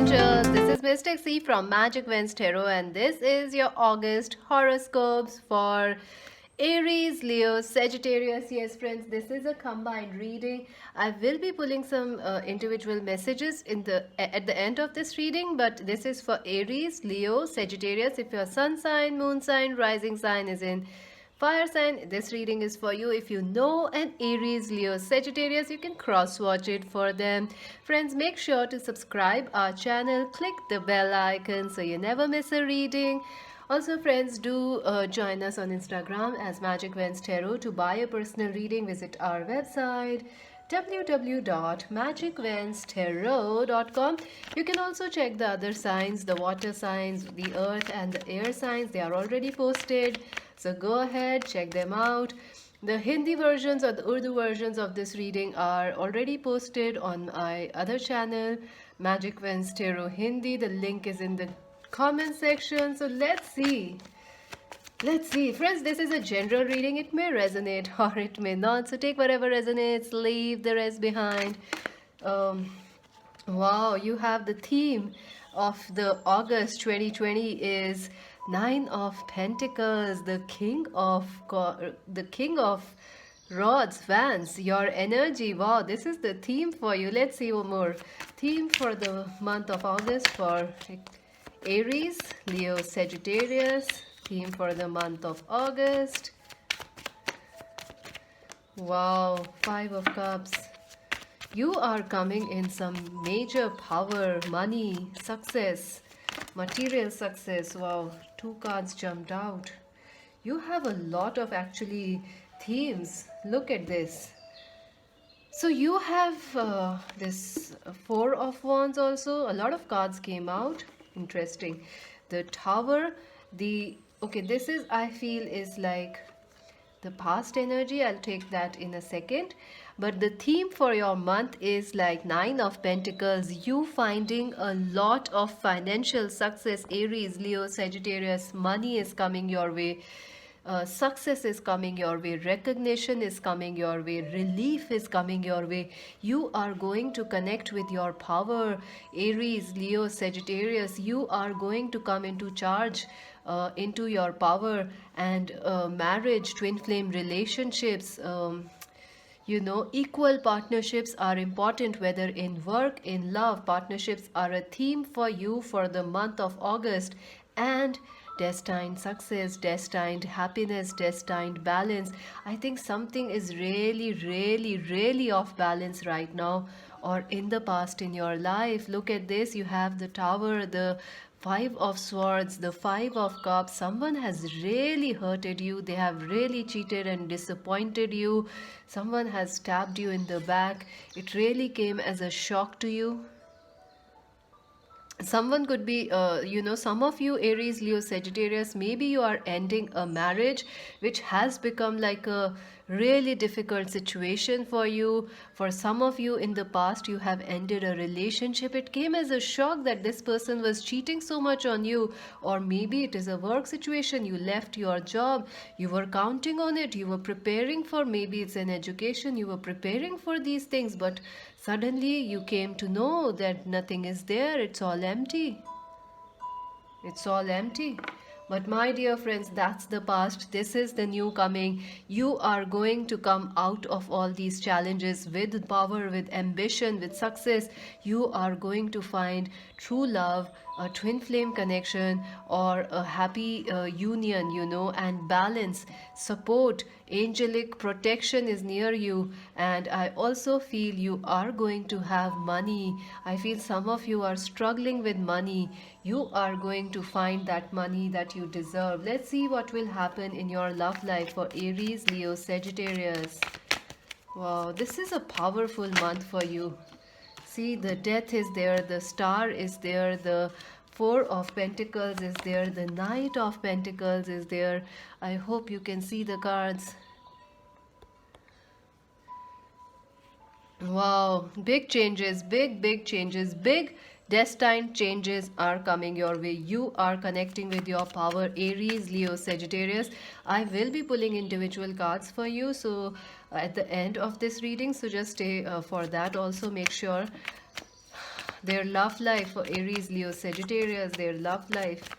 angels. This is Mystic C from Magic Vents Tarot, and this is your August horoscopes for Aries, Leo, Sagittarius. Yes, friends, this is a combined reading. I will be pulling some individual messages at the end of this reading, but this is for Aries, Leo, Sagittarius. If your sun sign, moon sign, rising sign is in fire sign, this reading is for you. If you know an Aries, Leo, Sagittarius, you can cross watch it for them. Friends, make sure to subscribe our channel, click the bell icon so you never miss a reading. Also, friends, do join us on Instagram as Magic Vents Tarot. To buy a personal reading, visit our website www.magicventstarot.com. You can also check the other signs, the water signs, the earth and the air signs. They are already posted, so go ahead, check them out. The Hindi versions or the Urdu versions of this reading are already posted on my other channel, Magic Vents Tarot Hindi. The link is in the comment section. So let's see. Friends, this is a general reading. It may resonate or it may not. So take whatever resonates, leave the rest behind. Wow, you have the theme of the August 2020 is Nine of Pentacles, the King of Rods, Vans, your energy. Wow, this is the theme for you. Let's see one more. Theme for the month of August for Aries, Leo, Sagittarius. Theme for the month of August. Wow, Five of Cups. You are coming in some major power, money, success, material success. Wow, two cards jumped out. You have a lot of actually themes. Look at this. So you have this Four of Wands also. A lot of cards came out. Interesting. The Tower, okay, this is, I feel, is like the past energy. I'll take that in a second. But the theme for your month is like Nine of Pentacles. You finding a lot of financial success. Aries, Leo, Sagittarius. Money is coming your way. Success is coming your way, recognition is coming your way, relief is coming your way. You are going to connect with your power, Aries, Leo, Sagittarius. You are going to come into charge, into your power, and marriage, twin flame relationships. Equal partnerships are important, whether in work, in love. Partnerships are a theme for you for the month of August. And destined success, destined happiness, destined balance. I think something is really, really, really off balance right now or in the past in your life. Look at this. You have the Tower, the Five of Swords, the Five of Cups. Someone has really hurted you. They have really cheated and disappointed you. Someone has stabbed you in the back. It really came as a shock to you. Someone could be, some of you, Aries, Leo, Sagittarius, maybe you are ending a marriage which has become like a really difficult situation for you. For some of you in the past, you have ended a relationship. It came as a shock that this person was cheating so much on you. Or maybe it is a work situation. You left your job. You were counting on it. You were preparing for, maybe it's an education. You were preparing for these things, but suddenly you came to know that nothing is there. It's all empty. It's all empty. But my dear friends, that's the past. This is the new coming. You are going to come out of all these challenges with power, with ambition, with success. You are going to find true love, a twin flame connection, or a happy union, and balance, support, angelic protection is near you. And I also feel you are going to have money. I feel some of you are struggling with money. You are going to find that money that you deserve. Let's see what will happen in your love life for Aries, Leo, Sagittarius. Wow, this is a powerful month for you. See, the Death is there, the Star is there, the Four of Pentacles is there, the Knight of Pentacles is there. I hope you can see the cards. Wow, big changes, big changes, big destined changes are coming your way. You are connecting with your power, Aries, Leo, Sagittarius. I will be pulling individual cards for you, so at the end of this reading, so just stay for that. Also make sure Their love life for Aries, Leo, Sagittarius, their love life.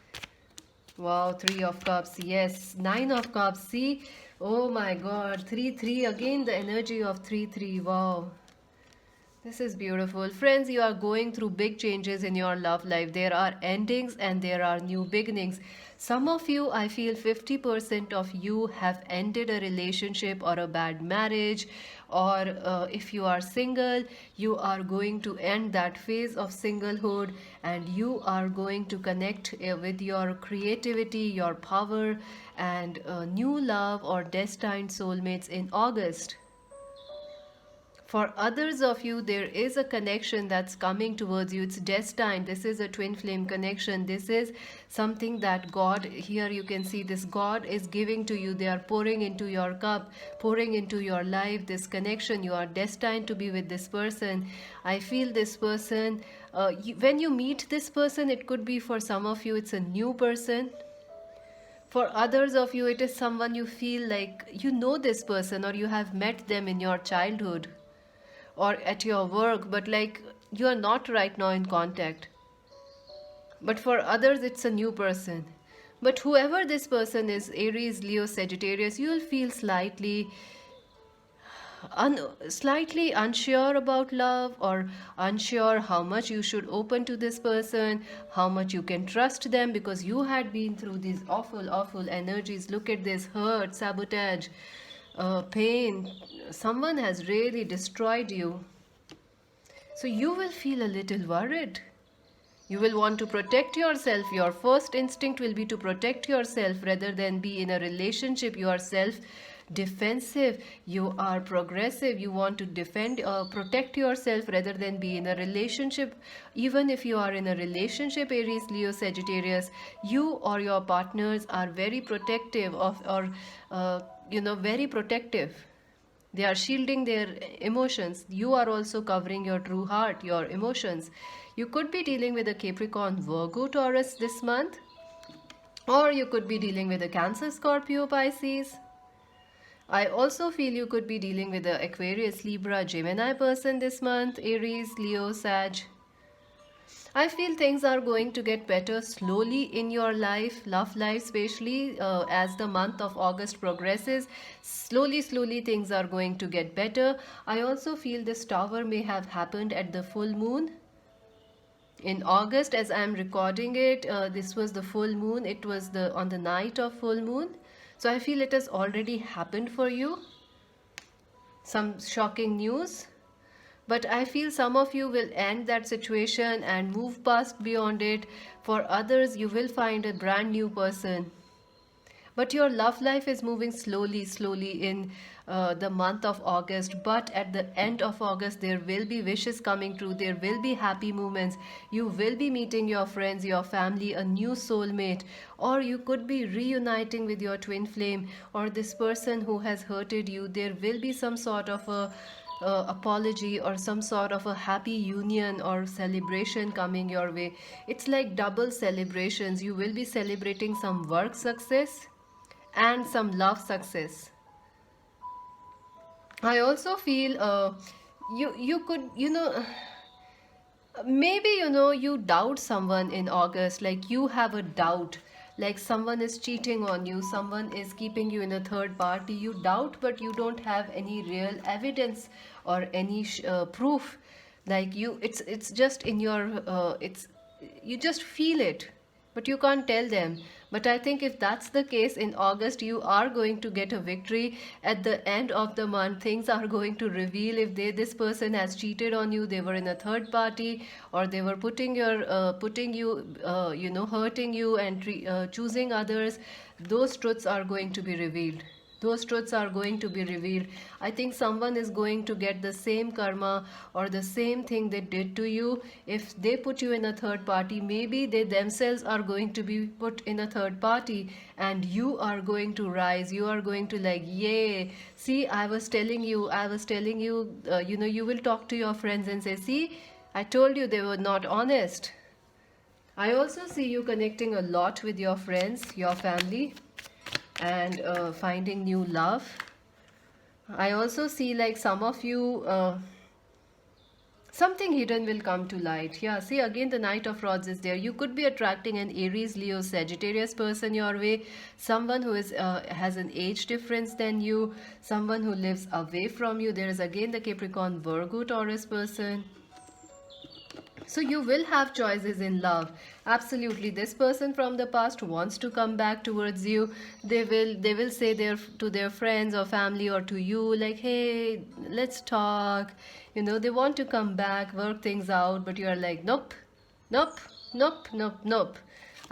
Wow, Three of Cups, yes. Nine of Cups, see? Oh my God, 3-3, again the energy of 3-3, wow. This is beautiful. Friends, you are going through big changes in your love life. There are endings and there are new beginnings. Some of you, I feel 50% of you have ended a relationship or a bad marriage, or if you are single, you are going to end that phase of singlehood and you are going to connect with your creativity, your power, and new love or destined soulmates in August. For others of you, there is a connection that's coming towards you. It's destined. This is a twin flame connection. This is something that God, here you can see this, God is giving to you. They are pouring into your cup, pouring into your life. This connection, you are destined to be with this person. I feel this person, when you meet this person, it could be for some of you, it's a new person. For others of you, it is someone you feel like you know this person or you have met them in your childhood or at your work, but like you are not right now in contact. But for others, it's a new person. But whoever this person is, Aries, Leo, Sagittarius, you will feel slightly unsure about love, or unsure how much you should open to this person, how much you can trust them, because you had been through these awful energies. Look at this: hurt, sabotage, pain. Someone has really destroyed you. So you will feel a little worried. You will want to protect yourself. Your first instinct will be to protect yourself rather than be in a relationship. You are self defensive. You are progressive. You want to protect yourself rather than be in a relationship. Even if you are in a relationship, Aries, Leo, Sagittarius, you or your partners are very protective very protective. They are shielding their emotions. You are also covering your true heart, your emotions. You could be dealing with a Capricorn, Virgo, Taurus this month, or you could be dealing with a Cancer, Scorpio, Pisces. I also feel you could be dealing with the Aquarius, Libra, Gemini person this month, Aries, Leo, Sag. I feel things are going to get better slowly in your life, love life, especially as the month of August progresses. Slowly, things are going to get better. I also feel this tower may have happened at the full moon in August. As I am recording it, this was the full moon. It was on the night of full moon. So I feel it has already happened for you. Some shocking news. But I feel some of you will end that situation and move past beyond it. For others, you will find a brand new person. But your love life is moving slowly in the month of August. But at the end of August, there will be wishes coming true. There will be happy moments. You will be meeting your friends, your family, a new soulmate. Or you could be reuniting with your twin flame or this person who has hurted you. There will be some sort of a apology or some sort of a happy union or celebration coming your way. It's like double celebrations. You will be celebrating some work success and some love success. I also feel you could maybe you doubt someone in August, like you have a doubt, like someone is cheating on you, someone is keeping you in a third party. You doubt, but you don't have any real evidence or any proof. Like it's just in your it's you just feel it, but you can't tell them. But I think if that's the case, in August you are going to get a victory. At the end of the month, things are going to reveal if this person has cheated on you, they were in a third party, or they were putting you hurting you and choosing others. Those truths are going to be revealed. Those truths are going to be revealed. I think someone is going to get the same karma or the same thing they did to you. If they put you in a third party, maybe they themselves are going to be put in a third party, and you are going to rise. You are going to like, yay, see, I was telling you, you will talk to your friends and say, see, I told you they were not honest. I also see you connecting a lot with your friends, your family, and finding new love. I also see like some of you Something hidden will come to light. Yeah, see, again the Knight of Rods is there. You could be attracting an Aries, Leo, Sagittarius person your way. Someone who is has an age difference than you. Someone who lives away from you. There is again the Capricorn, Virgo, Taurus person. So you will have choices in love. Absolutely. This person from the past wants to come back towards you. They will say to their friends or family or to you like, "Hey, let's talk." They want to come back, work things out, but you are like, "Nope. Nope. Nope. Nope. Nope.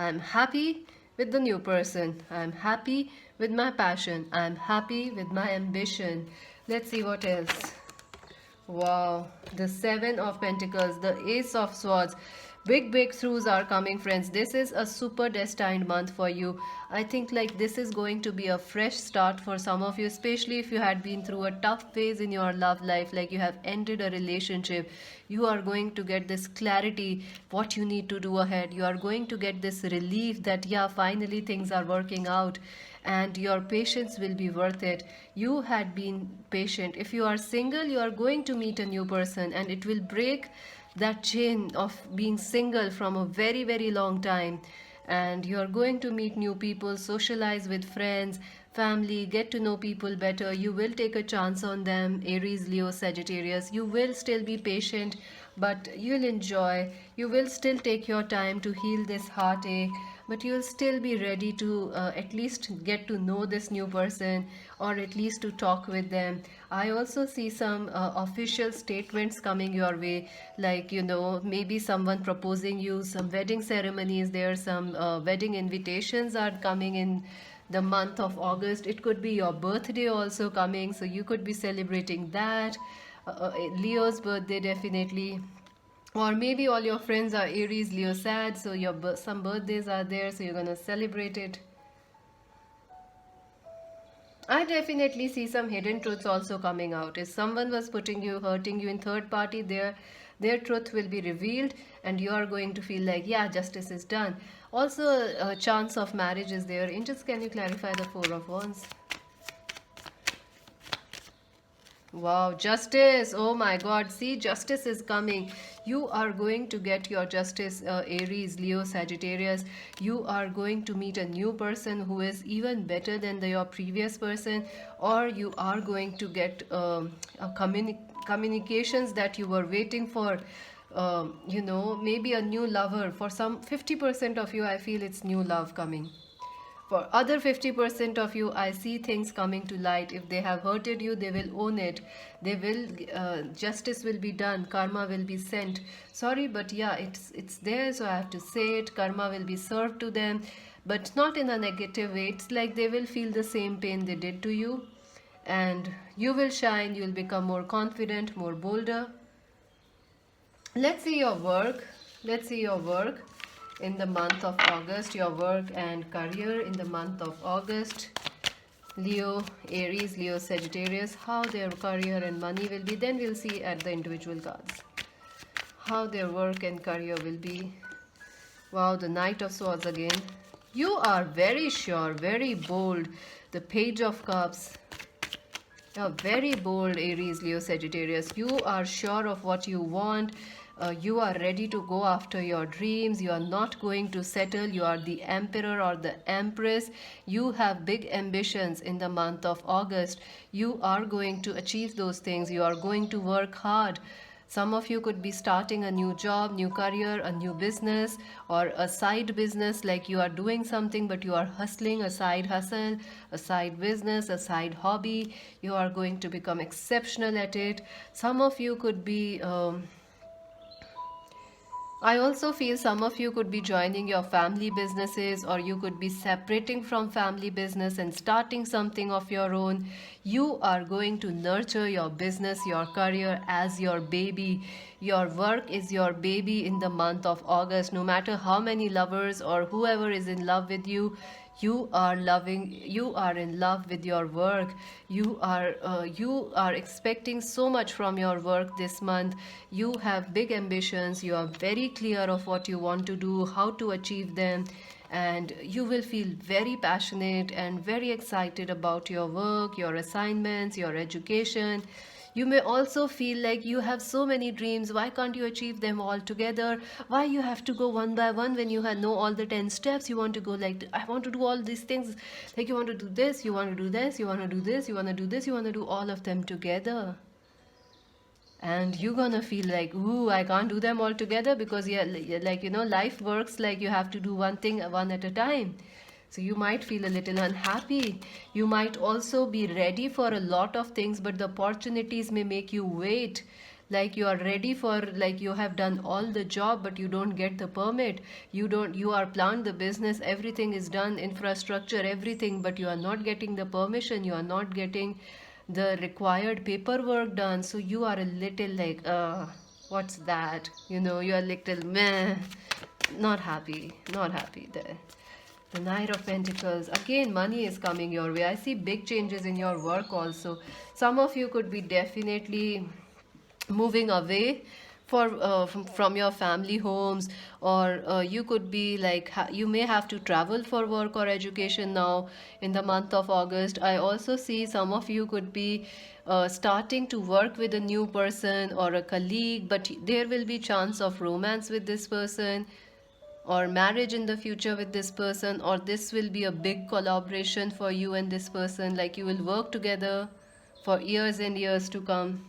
I'm happy with the new person. I'm happy with my passion. I'm happy with my ambition." Let's see what else. Wow, the Seven of Pentacles, the Ace of Swords. Big breakthroughs are coming, friends. This is a super destined month for you. I think like this is going to be a fresh start for some of you, especially if you had been through a tough phase in your love life, like you have ended a relationship. You are going to get this clarity, what you need to do ahead. You are going to get this relief that, yeah, finally things are working out and your patience will be worth it. You had been patient. If you are single, you are going to meet a new person and it will break that chain of being single from a very, very long time. And you are going to meet new people, socialize with friends, family, get to know people better. You will take a chance on them, Aries, Leo, Sagittarius. You will still be patient, but you'll enjoy. You will still take your time to heal this heartache, but you'll still be ready to at least get to know this new person or at least to talk with them. I also see some official statements coming your way, like, maybe someone proposing you, some wedding ceremonies there, some wedding invitations are coming in the month of August. It could be your birthday also coming, so you could be celebrating that. Leo's birthday, definitely. Or maybe all your friends are Aries, Leo, Sag, so some birthdays are there, so you're gonna celebrate it. I definitely see some hidden truths also coming out. If someone was putting you, hurting you in third party, their truth will be revealed, and you are going to feel like, yeah, justice is done. Also, a chance of marriage is there. Angels, can you clarify the Four of Wands? Wow, justice. Oh my God. See, justice is coming. You are going to get your justice, Aries, Leo, Sagittarius. You are going to meet a new person who is even better than your previous person, or you are going to get communications that you were waiting for. Maybe a new lover. For some 50% of you, I feel it's new love coming. For other 50% of you, I see things coming to light. If they have hurted you, they will own it. They will, justice will be done. Karma will be sent. Sorry, but yeah, it's there, so I have to say it. Karma will be served to them, but not in a negative way. It's like they will feel the same pain they did to you, and you will shine. You will become more confident, more bolder. Let's see your work. Let's see your work in the month of August, your work and career in the month of August. Leo, Aries, Leo, Sagittarius, how their career and money will be. Then we'll see at the individual cards how their work and career will be. Wow, the Knight of Swords again. You are very sure, very bold. The Page of Cups. You're very bold, Aries, Leo, Sagittarius. You are sure of what you want. You are ready to go after your dreams. You are not going to settle. You are the emperor or the empress. You have big ambitions in the month of August. You are going to achieve those things. You are going to work hard. Some of you could be starting a new job, new career, a new business, or a side business, like you are doing something but you are hustling, a side hustle, a side business, a side hobby. You are going to become exceptional at it. Some of you could be I also feel some of you could be joining your family businesses, or you could be separating from family business and starting something of your own. You are going to nurture your business, your career as your baby. Your work is your baby in the month of August. No matter how many lovers or whoever is in love with you, you are in love with your work. You are expecting so much from your work this month. You have big ambitions. You are very clear of what you want to do, how to achieve them, and you will feel very passionate and very excited about your work, your assignments, your education. You may also feel like you have so many dreams, why can't you achieve them all together? Why you have to go one by one when you know all the 10 steps? You want to go like, I want to do all these things, like you want to do this, you want to do this, you want to do this, you want to do this, you want to do all of them together. And you're gonna feel like, ooh, I can't do them all together, because yeah, like life works like you have to do one thing one at a time. So you might feel a little unhappy. You might also be ready for a lot of things, but the opportunities may make you wait. Like you are ready for, like you have done all the job, but you don't get the permit. You are planned the business, everything is done, infrastructure, everything, but you are not getting the permission, you are not getting the required paperwork done. So you are a little like, what's that? You are a little meh, not happy, not happy there. The Knight of Pentacles. Again, money is coming your way. I see big changes in your work also. Some of you could be definitely moving away from your family homes, or you could be like, you may have to travel for work or education now in the month of August. I also see some of you could be starting to work with a new person or a colleague, but there will be chance of romance with this person, or marriage in the future with this person, or this will be a big collaboration for you and this person, like you will work together for years and years to come.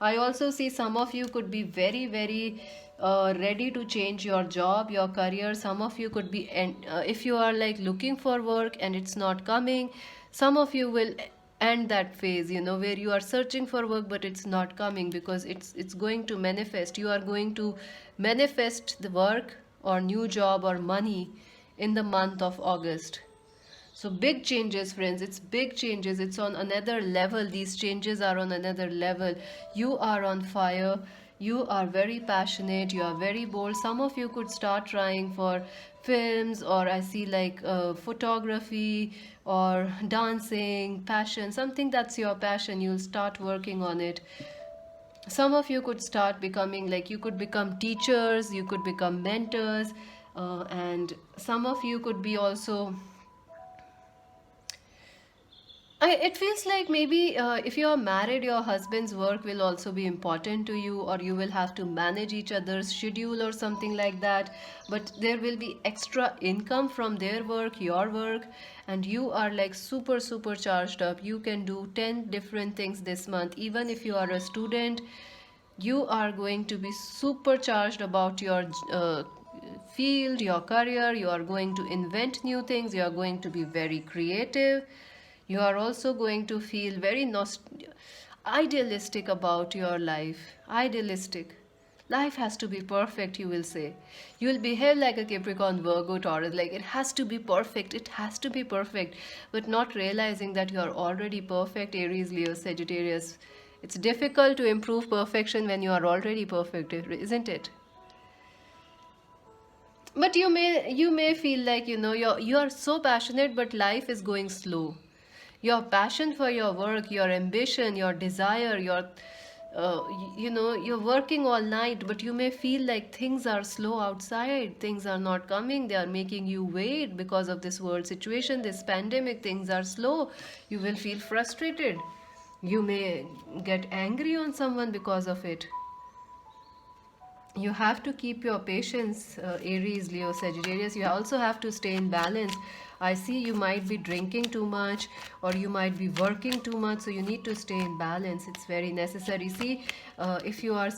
I also see some of you could be very, very ready to change your job, your career. Some of you could be, and if you are like looking for work and it's not coming, some of you will end that phase, where you are searching for work but it's not coming, because it's going to manifest. You are going to manifest the work or new job or money in the month of August. So big changes, friends. It's big changes. It's on another level. These changes are on another level. You are on fire. You are very passionate. You are very bold. Some of you could start trying for films, or I see like photography or dancing, passion, something that's your passion. You'll start working on it. Some of you could start becoming, like you could become teachers, you could become mentors, and some of you could be also, it feels like maybe if you are married, your husband's work will also be important to you, or you will have to manage each other's schedule or something like that. But there will be extra income from their work, your work, and you are like super, super charged up. You can do 10 different things this month. Even if you are a student, you are going to be super charged about your field, your career. You are going to invent new things. You are going to be very creative. You are also going to feel very idealistic about your life. Idealistic. Life has to be perfect, you will say. You will behave like a Capricorn, Virgo, Taurus, like it has to be perfect, it has to be perfect, but not realizing that you are already perfect, Aries, Leo, Sagittarius. It's difficult to improve perfection when you are already perfect, isn't it? But you may feel like, you are so passionate, but life is going slow. Your passion for your work, your ambition, your desire, you're working all night, but you may feel like things are slow outside, things are not coming, they are making you wait because of this world situation, this pandemic. Things are slow. You will feel frustrated. You may get angry on someone because of it. You have to keep your patience, Aries, Leo, Sagittarius. You also have to stay in balance. I see you might be drinking too much, or you might be working too much, so you need to stay in balance. It's very necessary. See, if you are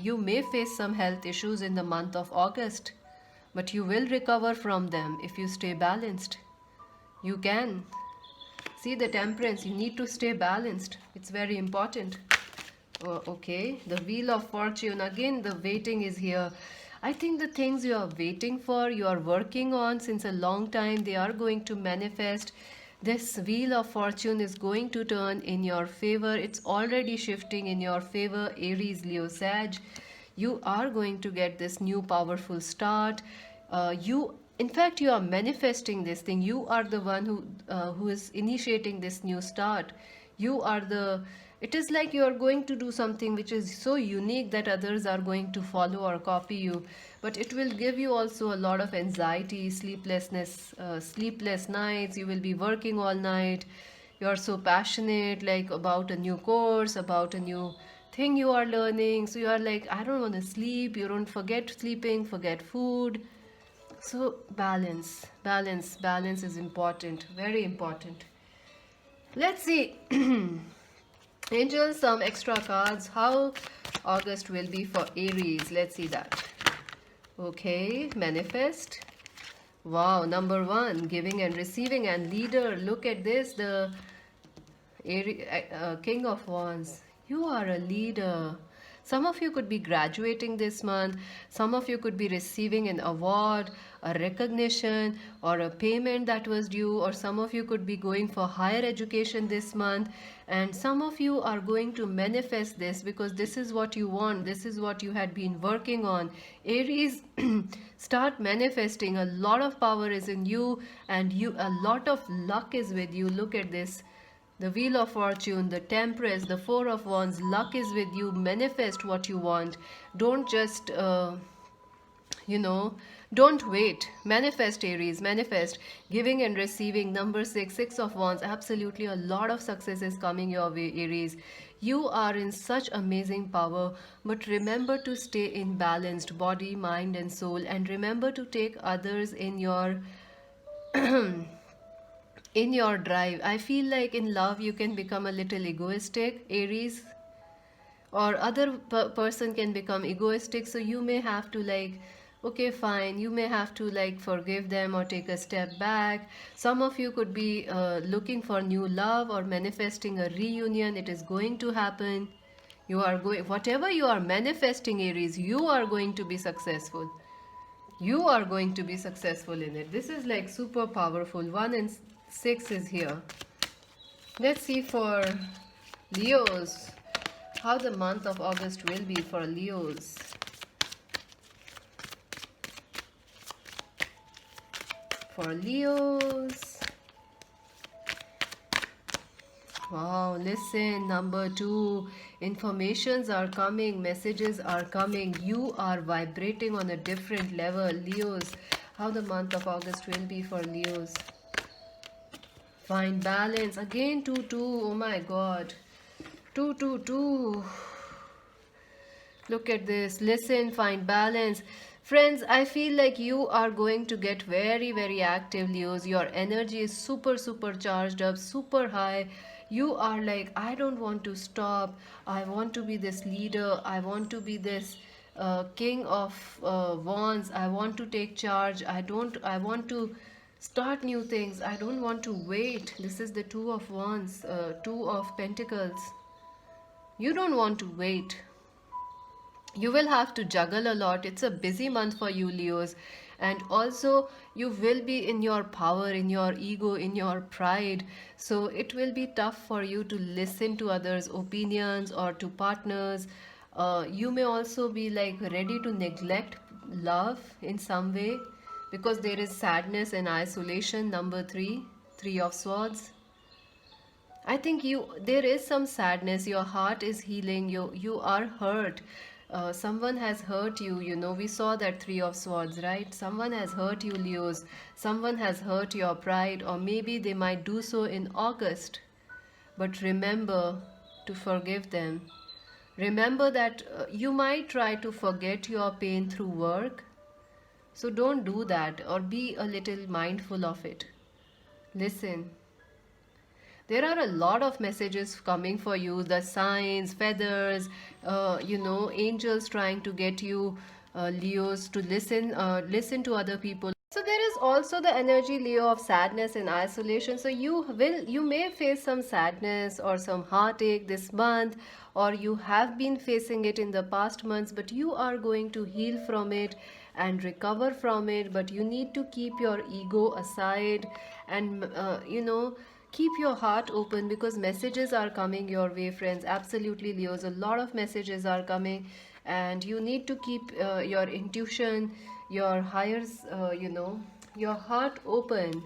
you may face some health issues in the month of August, but you will recover from them if you stay balanced. You can. See, the Temperance, you need to stay balanced. It's very important. Okay, the Wheel of Fortune. Again, the waiting is here. I think the things you are waiting for, you are working on since a long time, they are going to manifest. This Wheel of Fortune is going to turn in your favor. It's already shifting in your favor, Aries, Leo, Sag. You are going to get this new powerful start. In fact, you are manifesting this thing. You are the one who is initiating this new start. You are the It is like you are going to do something which is so unique that others are going to follow or copy you. But it will give you also a lot of anxiety, sleeplessness, sleepless nights. You will be working all night. you're so passionate, like about a new course, about a new thing you are learning. So you are like, I don't want to sleep. You don't forget sleeping, forget food. So balance, balance, balance is important, very important. Let's see. Angels, some extra cards. How August will be for Aries. Let's see that. Okay, manifest. Wow, number one, giving and receiving and leader. Look at this, the King of Wands. You are a leader. Some of you could be graduating this month. Some of you could be receiving an award, a recognition, or a payment that was due. Or some of you could be going for higher education this month. And some of you are going to manifest this because this is what you want. This is what you had been working on. Aries, start manifesting. A lot of power is in you, and a lot of luck is with you. Look at this. The Wheel of Fortune, the Temperance, the Four of Wands. Luck is with you. Manifest what you want. Don't just, you know, don't wait. Manifest, Aries. Manifest. Giving and receiving. Number six, Six of Wands. Absolutely a lot of success is coming your way, Aries. You are in such amazing power, but remember to stay in balanced body, mind, and soul. And remember to take others in your drive. I feel like in love you can become a little egoistic, Aries, or other person can become egoistic, so you may have to like, okay fine, you may have to like forgive them or take a step back. Some of you could be looking for new love or manifesting a reunion. It is going to happen. You are going, whatever you are manifesting, Aries, you are going to be successful. You are going to be successful in it. This is like super powerful. 1 and 6 is here. Let's see for Leos, how the month of August will be for Leos. For Leos. Wow, listen, number 2, informations are coming, messages are coming. You are vibrating on a different level, Leos. How the month of August will be for Leos. Find balance. Again, 2, 2. Oh my God. 2, 2, 2. Look at this. Listen, find balance. Friends, I feel like you are going to get very, very active, Leos. Your energy is super, super charged up, super high. You are like, I don't want to stop. I want to be this leader. I want to be this king of wands. I want to take charge. I want to start new things. I don't want to wait. This is the 2 of wands, 2 of pentacles. You don't want to wait. You will have to juggle a lot. It's a busy month for you, Leos. And also, you will be in your power, in your ego, in your pride. So it will be tough for you to listen to others' opinions or to partners. You may also be like ready to neglect love in some way because there is sadness and isolation. Number 3, 3 of swords. I think there is some sadness. Your heart is healing. You are hurt. Someone has hurt you. We saw that 3 of swords, right? Someone has hurt you, Leos. Someone has hurt your pride, or maybe they might do so in August. But remember to forgive them. Remember that you might try to forget your pain through work. So don't do that, or be a little mindful of it. Listen. There are a lot of messages coming for you, the signs, feathers, angels trying to get you, Leos, to listen to other people. So there is also the energy, Leo, of sadness and isolation. So you may face some sadness or some heartache this month, or you have been facing it in the past months, but you are going to heal from it and recover from it. But you need to keep your ego aside and, keep your heart open because messages are coming your way, friends. Absolutely, Leos. A lot of messages are coming, and you need to keep your intuition, your higher, your heart open.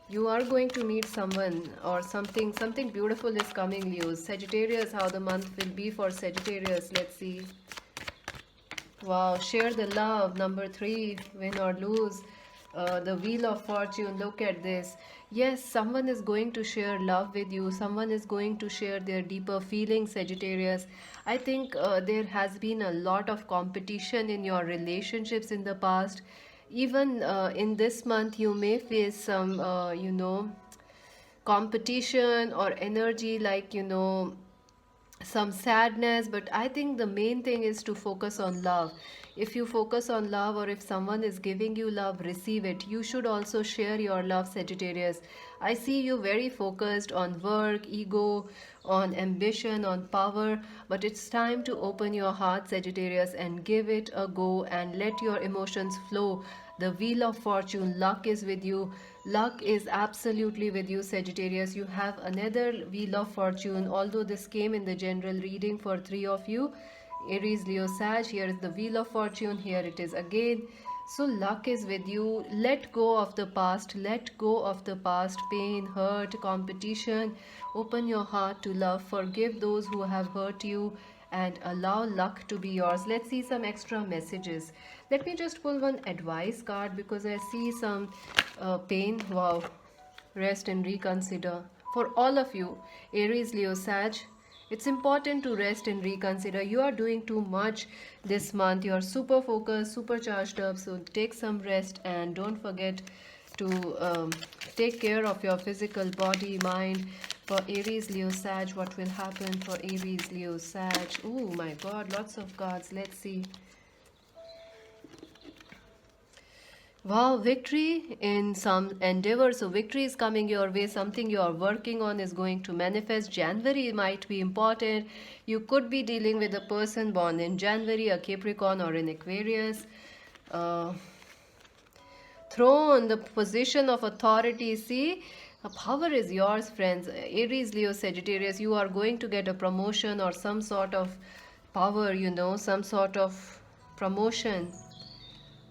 You are going to meet someone or something. Something beautiful is coming, Leos. Sagittarius, how the month will be for Sagittarius. Let's see. Wow, share the love. Number 3, win or lose. The Wheel of Fortune, look at this. Yes, someone is going to share love with you, someone is going to share their deeper feelings, Sagittarius. I think there has been a lot of competition in your relationships in the past. Even in this month, you may face some, competition or energy, like, some sadness. But I think the main thing is to focus on love. If you focus on love, or if someone is giving you love, receive it. You should also share your love, Sagittarius. I see you very focused on work, ego, on ambition, on power, but it's time to open your heart, Sagittarius, and give it a go and let your emotions flow. The Wheel of Fortune, luck is with you. Luck is absolutely with you, Sagittarius. You have another Wheel of Fortune, although this came in the general reading for three of you, Aries, Leo, Sag. Here is the Wheel of Fortune. Here it is again. So luck is with you. Let go of the past. Let go of the past pain, hurt, competition. Open your heart to love. Forgive those who have hurt you and allow luck to be yours. Let's see some extra messages. Let me just pull one advice card because I see some pain. Wow. Rest and reconsider. For all of you, Aries, Leo, Sag, it's important to rest and reconsider. You are doing too much this month. You are super focused, super charged up. So take some rest and don't forget to take care of your physical body, mind. For Aries, Leo, Sag, what will happen for Aries, Leo, Sag? Oh my God, lots of cards. Let's see. Wow, victory in some endeavor. So victory is coming your way. Something you are working on is going to manifest. January might be important. You could be dealing with a person born in January, a Capricorn or an Aquarius. Uh, Throne, the position of authority. See, power is yours, friends. Aries, Leo, Sagittarius, you are going to get a promotion or some sort of power, some sort of promotion.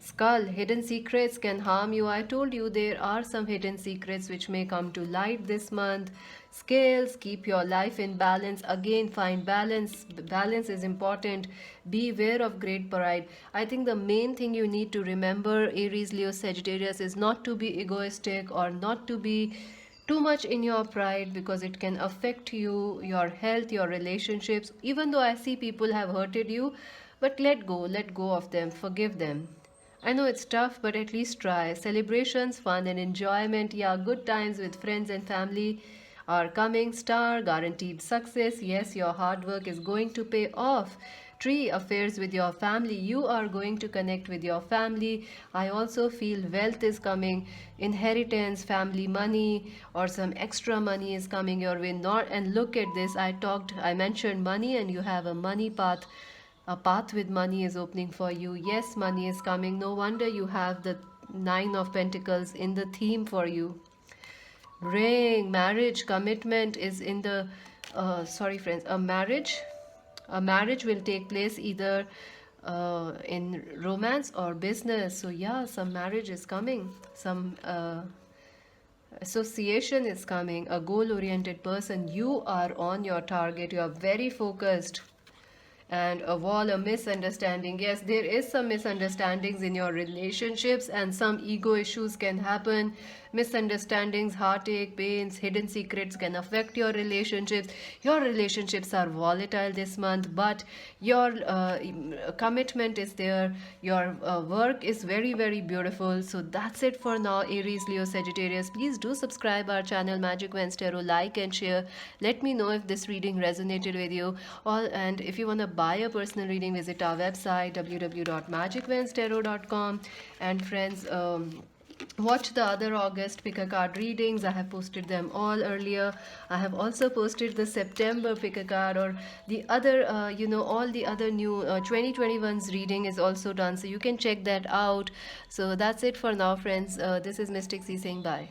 Skull, hidden secrets can harm you. I told you there are some hidden secrets which may come to light this month. Scales, keep your life in balance. Again, find balance. Balance is important. Beware of great pride. I think the main thing you need to remember, Aries, Leo, Sagittarius, is not to be egoistic or not to be too much in your pride, because it can affect you, your health, your relationships. Even though I see people have hurted you, but let go of them, forgive them. I know it's tough, but at least try. Celebrations, fun, and enjoyment. Yeah, good times with friends and family are coming. Star, guaranteed success. Yes, your hard work is going to pay off. Tree, affairs with your family. You are going to connect with your family. I also feel wealth is coming. Inheritance, family money, or some extra money is coming your way. Not, and look at this. I mentioned money, and you have a money path. A path with money is opening for you. Yes, money is coming. No wonder you have the Nine of Pentacles in the theme for you. Ring, marriage, commitment is in the, sorry friends, a marriage will take place either in romance or business. So yeah, some marriage is coming. Some association is coming. A goal-oriented person. You are on your target. You are very focused. And a wall, a misunderstanding. Yes, there is some misunderstandings in your relationships, and some ego issues can happen. Misunderstandings, heartache, pains, hidden secrets can affect your relationships. Your relationships are volatile this month, but your commitment is there. Your work is very, very beautiful. So that's it for now, Aries, Leo, Sagittarius. Please do subscribe our channel Magic Vans Tarot, like and share. Let me know if this reading resonated with you. And if you want to buy a personal reading, visit our website www.magicvanstarot.com. And friends, watch the other August pick a card readings. I have posted them all earlier. I have also posted the September pick a card, or the other all the other new 2021's reading is also done, so you can check that out. So that's it for now, friends. This is Mystic C saying bye.